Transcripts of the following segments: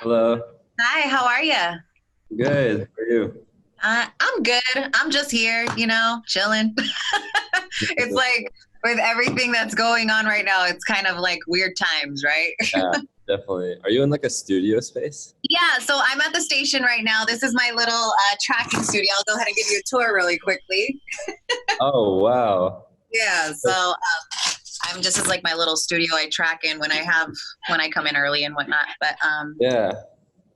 Hello. Hi, how are you? Good. How are you? I'm good. I'm just here, chilling. It's like with everything that's going on right now, it's kind of like weird times, right? Yeah, definitely. Are you in like a studio space? Yeah, so I'm at the station right now. This is my little tracking studio. I'll go ahead and give you a tour really quickly. Oh, wow. Yeah, so I'm just as like my little studio I track in when I come in early and whatnot. But Yeah.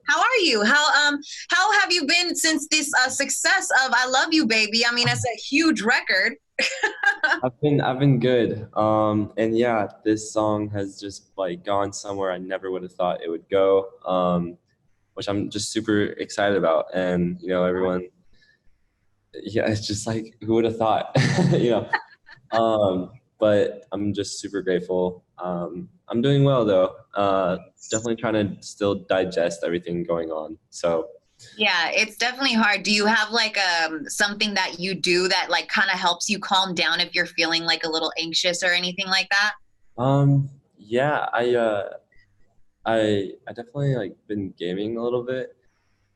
how are you? How have you been since this success of "I Love You, Baby"? I mean, it's a huge record. I've been good. And yeah, this song has just like gone somewhere I never would have thought it would go. Which I'm just super excited about. And everyone, yeah, it's just like who would have thought? You know. But I'm just super grateful. I'm doing well though. Definitely trying to still digest everything going on. So Yeah, it's definitely hard. Do you have like something that you do that like kind of helps you calm down if you're feeling like a little anxious or anything like that? yeah, I definitely like been gaming a little bit.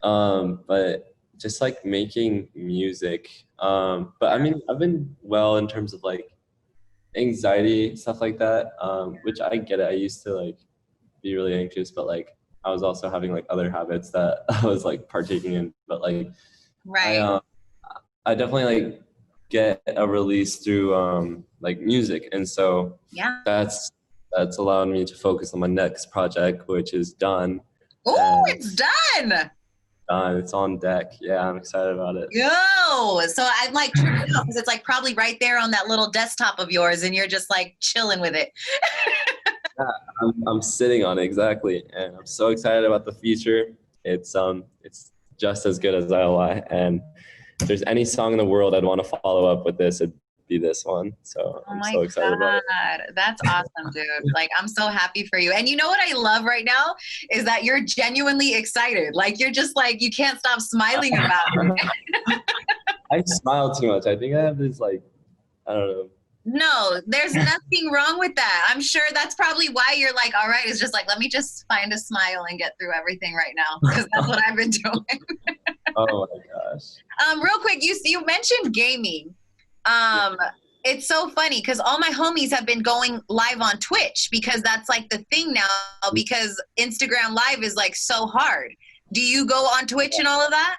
But just like making music. But I mean I've been well in terms of like anxiety, stuff like that. Which I get it. I used to like be really anxious, but like I was also having like other habits that I was like partaking in. But like I Right. um I definitely like get a release through like music, and so Yeah. that's allowed me to focus on my next project, which is done, Oh, and it's done. it's on deck. Yeah, I'm excited about it. Go. So I'm like tripping out because it's like probably right there on that little desktop of yours, and you're just like chilling with it. Yeah, I'm sitting on it exactly, and I'm so excited about the future. It's just as good as ILI, and if there's any song in the world I'd want to follow up with this, it'd be this one. So Oh I'm my so excited about it. God. That's awesome, dude. Like, I'm so happy for you. And you know what I love right now is that you're genuinely excited. Like, you're just like, you can't stop smiling about it. I smile too much. I think I have this like I don't know. No, there's nothing wrong with that. I'm sure that's probably why you're like, all right, it's just like, let me just find a smile and get through everything right now. Because that's what I've been doing. Oh my gosh. Real quick, you mentioned gaming. Yeah. Um, it's so funny because all my homies have been going live on Twitch because that's like the thing now because Instagram Live is like so hard. Do you go on Twitch and all of that?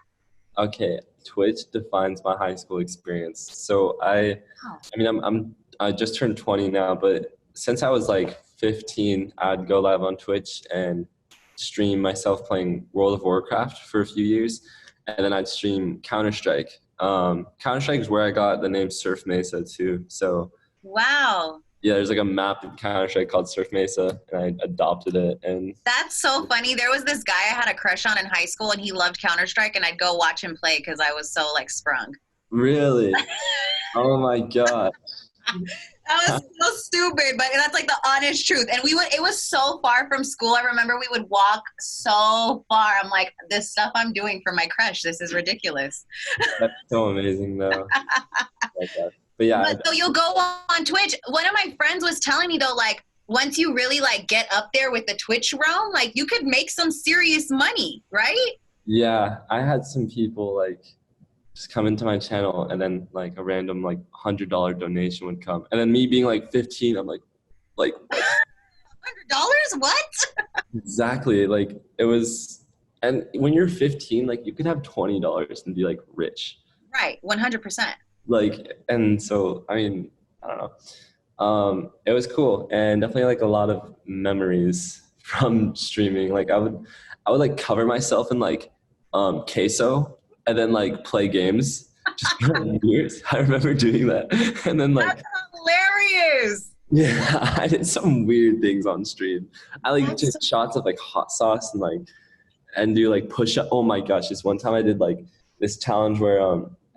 Okay, Twitch defines my high school experience. So Oh, I mean, I just turned 20 now, but since I was like 15, I'd go live on Twitch and stream myself playing World of Warcraft for a few years, and then I'd stream Counter-Strike. Counter-Strike is where I got the name Surf Mesa too. So wow. yeah, there's like a map in Counter-Strike called Surf Mesa, and I adopted it. And That's so funny. There was this guy I had a crush on in high school and he loved Counter Strike and I'd go watch him play because I was so like sprung. really, oh my god. That was so stupid, but that's like the honest truth. And it was so far from school. I remember we would walk so far. I'm like, this stuff I'm doing for my crush, this is ridiculous. That's so amazing though. Like that. But yeah, But so you'll go on Twitch. One of my friends was telling me though, like, once you really like get up there with the Twitch realm, like you could make some serious money, right? yeah, I had some people like just come into my channel, and then like a random like $100 donation would come, and then me being like 15, I'm like what? $100? What? Exactly, like it was. And when you're 15, like you could have $20 and be like rich, Right, 100%. like. And so I mean, I don't know. It was cool, and definitely like a lot of memories from streaming. Like I would like cover myself in like queso and then like play games just for like, years. I remember doing that. And then like That's hilarious. yeah, I did some weird things on stream. I like That's took shots of like hot sauce and like and do like push up. Oh my gosh, this one time I did like this challenge where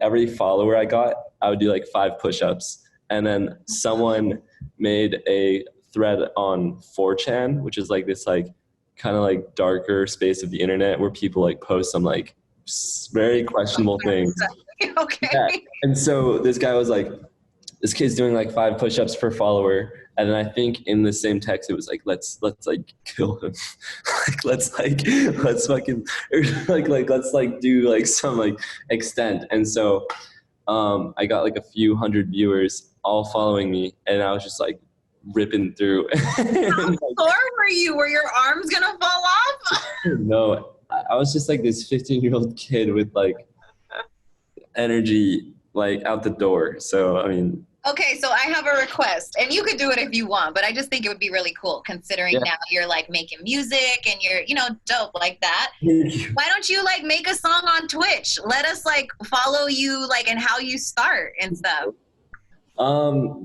every follower I got, I would do like 5 push-ups. And then someone made a thread on 4chan, which is like this like kind of like darker space of the internet where people like post some like very questionable things. okay. Yeah. And so this guy was like, this kid's doing like 5 push-ups per follower. And then I think in the same text it was like, let's like kill him. Let's fucking or let's like do like some like extent. And so I got like a few hundred viewers all following me, and I was just like ripping through. How sore were you? Were your arms gonna fall off? No, I was just like this 15-year-old kid with like energy like out the door. So I mean, Okay, so I have a request, and you could do it if you want, but I just think it would be really cool considering yeah. now you're like making music and you're, dope like that. Thank you. Why don't you like make a song on Twitch? Let us like follow you like and how you start and stuff.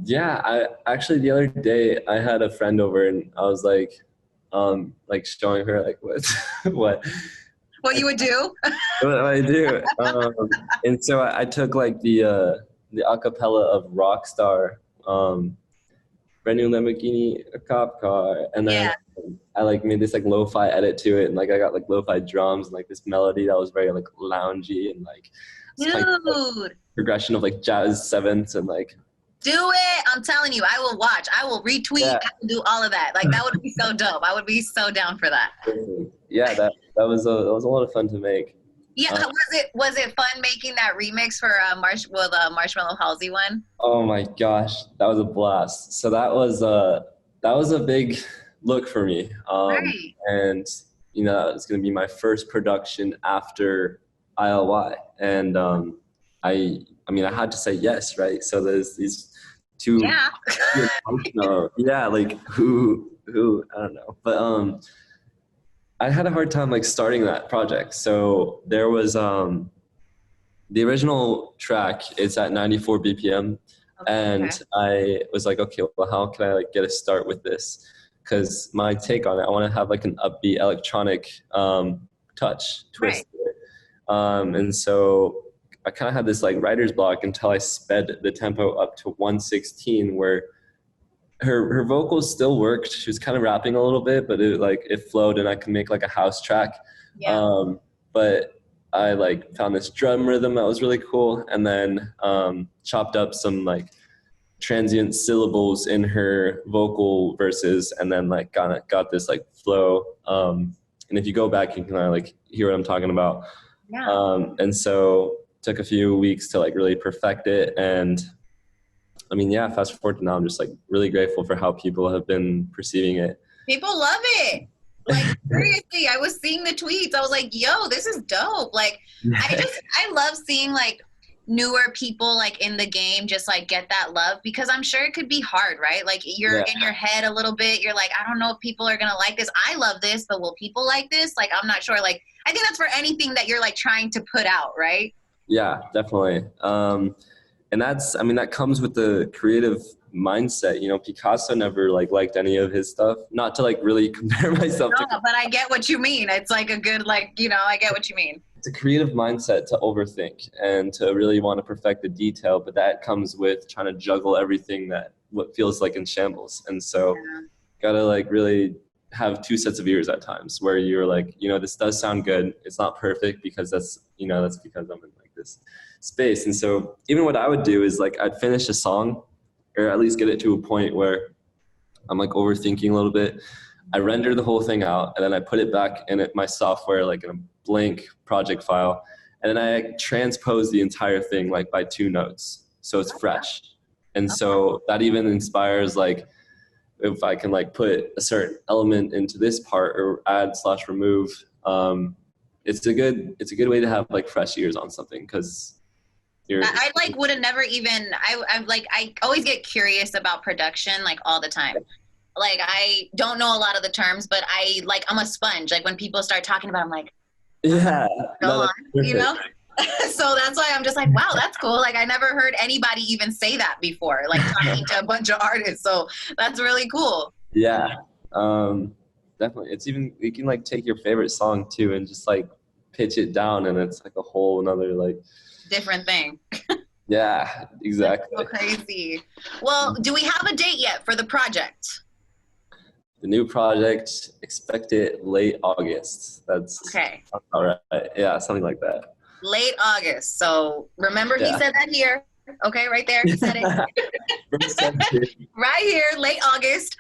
Yeah, I actually the other day I had a friend over and I was like showing her like what What you would do? what I do. And so I took like the acapella of Rockstar, brand new Lamborghini, a cop car, and then I like made this like lo-fi edit to it, and like I got like lo-fi drums and like this melody that was very like loungy and like Dude, progression of like jazz sevenths and like do it. I'm telling you, I will watch. I will retweet. yeah. I will do all of that. Like that would be so dope. I would be so down for that. Yeah, that was a lot of fun to make. Yeah, was it fun making that remix for Marshmallow Halsey one? Oh my gosh, that was a blast. So that was a big look for me. Right. And you know, it's going to be my first production after ILY, and I mean, I had to say yes, right? So there's these two, Yeah. yeah, like who I don't know, but I had a hard time like starting that project. So there was the original track. It's at 94 BPM, and I was like, okay, well, how can I like get a start with this? Because my take on it, I want to have like an upbeat electronic touch twist. Right. And so I kind of had this like writer's block until I sped the tempo up to 116, where her vocals still worked. She was kind of rapping a little bit, but it flowed and I could make like a house track. Yeah. But I like found this drum rhythm that was really cool, and then chopped up some like transient syllables in her vocal verses, and then like got this like flow. And if you go back, you can kind of like hear what I'm talking about. Yeah. And so took a few weeks to like really perfect it, and I mean, yeah, fast forward to now, I'm just like really grateful for how people have been perceiving it. People love it. Like seriously, I was seeing the tweets. I was like, yo, this is dope. Like I love seeing like newer people like in the game just like get that love, because I'm sure it could be hard, right? Like you're in your head a little bit. You're like, I don't know if people are going to like this. I love this, but will people like this? Like, I'm not sure. Like, I think that's for anything that you're like trying to put out, right? Yeah, definitely. And that's, I mean, that comes with the creative mindset. You know, Picasso never like liked any of his stuff. Not to like really compare myself to. But I get what you mean. It's like a good, like, I get what you mean. It's a creative mindset to overthink and to really want to perfect the detail, but that comes with trying to juggle everything that what feels like in shambles. And so gotta like really have two sets of ears at times where you're like, this does sound good. It's not perfect because that's because I'm in like this space. And so even what I would do is like I'd finish a song, or at least get it to a point where I'm like overthinking a little bit. I render the whole thing out, and then I put it back in my software like in a blank project file, and then I transpose the entire thing like by 2 notes so it's fresh. And so that even inspires like if I can like put a certain element into this part or add/remove. It's a good way to have like fresh ears on something, because I like would have never even I always get curious about production like all the time. Like I don't know a lot of the terms, but I'm a sponge. Like when people start talking about it, I'm like, go on, So that's why I'm just like, wow, that's cool. Like I never heard anybody even say that before, like talking to a bunch of artists. So that's really cool. Yeah. Definitely. It's even, you can like take your favorite song too and just like pitch it down, and it's like a whole another like different thing. Yeah, exactly. That's so crazy. Well, do we have a date yet for the project? The new project, expect it late August. That's okay. All right. Yeah, something like that. Late August. So remember he said that here. Okay, right there. Said it. First century. Right here, late August.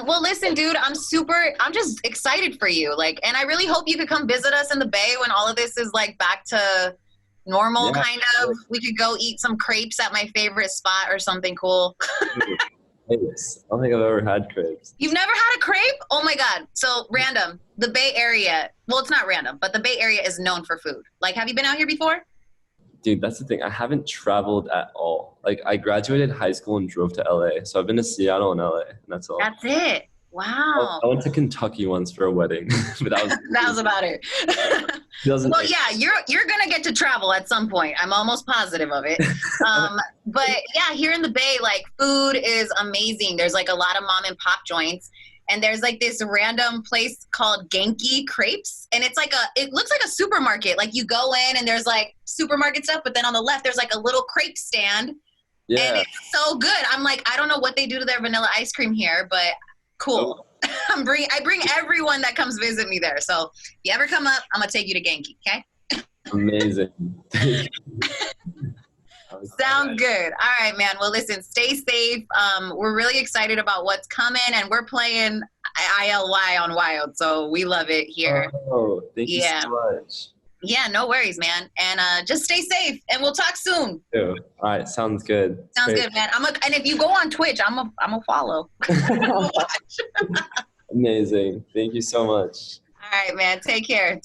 Well, listen, dude, I'm just excited for you. Like, and I really hope you could come visit us in the Bay when all of this is like back to normal, Yeah. kind of. We could go eat some crepes at my favorite spot or something cool. Thanks. I don't think I've ever had crepes. You've never had a crepe? Oh my God. So random. The Bay Area, well, it's not random, but the Bay Area is known for food. Like, have you been out here before? Dude, that's the thing. I haven't traveled at all. Like, I graduated high school and drove to LA. So I've been to Seattle and LA, and that's all. That's it. Wow. I went to Kentucky once for a wedding, but that was That was about it. Well, yeah, you're gonna get to travel at some point. I'm almost positive of it. But yeah, here in the Bay, like food is amazing. There's like a lot of mom and pop joints, and there's like this random place called Genki Crepes, and it looks like a supermarket. Like you go in and there's like supermarket stuff, but then on the left there's like a little crepe stand, and yeah. it's so good. I'm like, I don't know what they do to their vanilla ice cream here, but cool. I bring everyone that comes visit me there. So if you ever come up, I'm gonna take you to Genki. Okay. Amazing. Sounds good. All right, man. Well, listen, stay safe. We're really excited about what's coming, and we're playing ILY on Wild, so we love it here. Oh, thank you so much. Yeah, no worries, man. And just stay safe, and we'll talk soon. All right, sounds good. Sounds good, man. And if you go on Twitch, I'm a follow. Amazing. Thank you so much. All right, man. Take care.